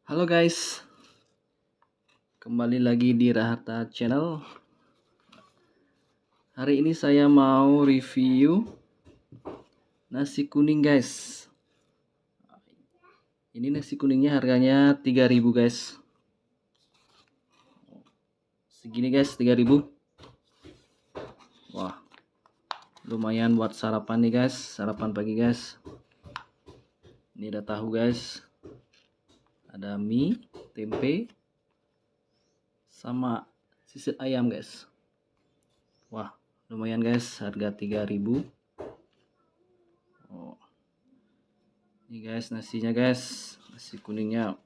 Halo guys, kembali lagi di Rahata Channel. Hari ini saya mau review nasi kuning guys. Ini nasi kuningnya harganya 3.000 guys. Segini guys, 3.000. Wah, lumayan buat sarapan nih guys, sarapan pagi guys. Ini ada tahu guys, ada mie, tempe, sama sisir ayam guys. Wah, lumayan guys, harga 3.000. Oh, ini guys nasinya guys, nasi kuningnya.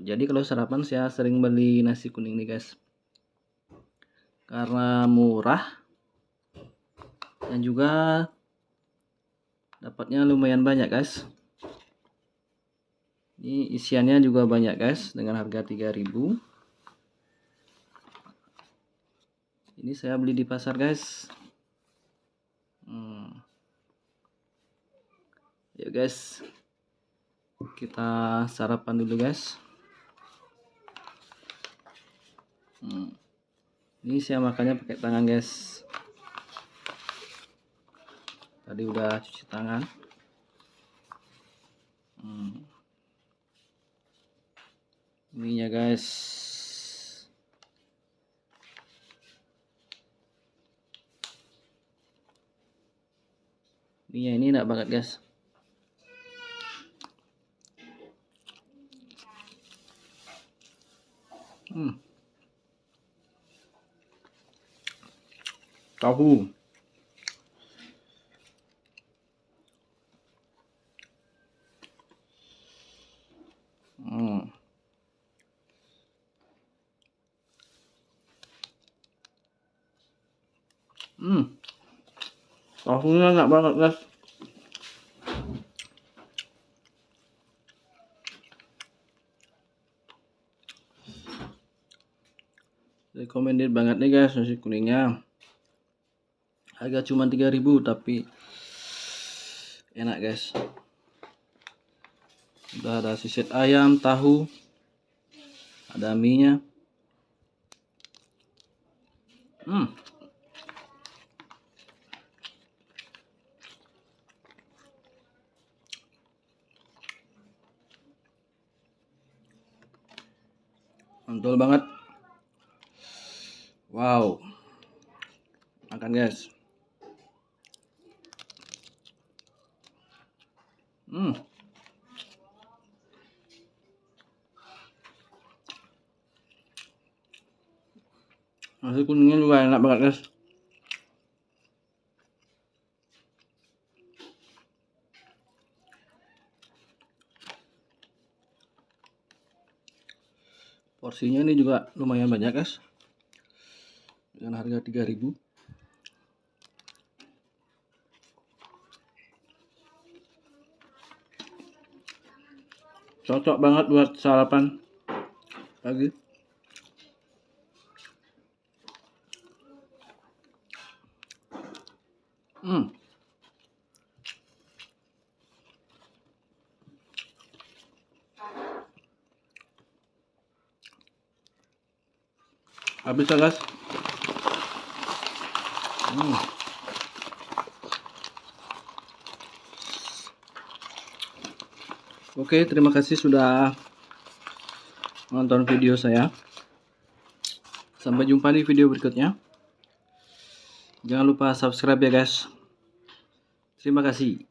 Jadi kalau sarapan saya sering beli nasi kuning nih guys, karena murah dan juga dapatnya lumayan banyak guys. Ini isiannya juga banyak guys, dengan harga 3.000. Ini saya beli di pasar guys. Yuk guys, kita sarapan dulu guys. Ini saya makannya pakai tangan guys. Tadi udah cuci tangan. Mie-nya guys. Mie-nya ini enak banget guys. Tahu. Tahunya enak banget guys. Recommended banget nih guys nasi kuningnya. Harga cuma 3.000 tapi enak guys. Udah ada sisir ayam, tahu, ada mie-nya. Mantul banget. Wow. Makan guys. Nasi kuningnya juga enak banget guys. Porsinya ini juga lumayan banyak guys, dengan harga 3.000. Cocok banget buat sarapan pagi. Habis ya guys. Oke, terima kasih sudah nonton video saya. Sampai jumpa di video berikutnya. Jangan lupa subscribe ya guys. Terima kasih.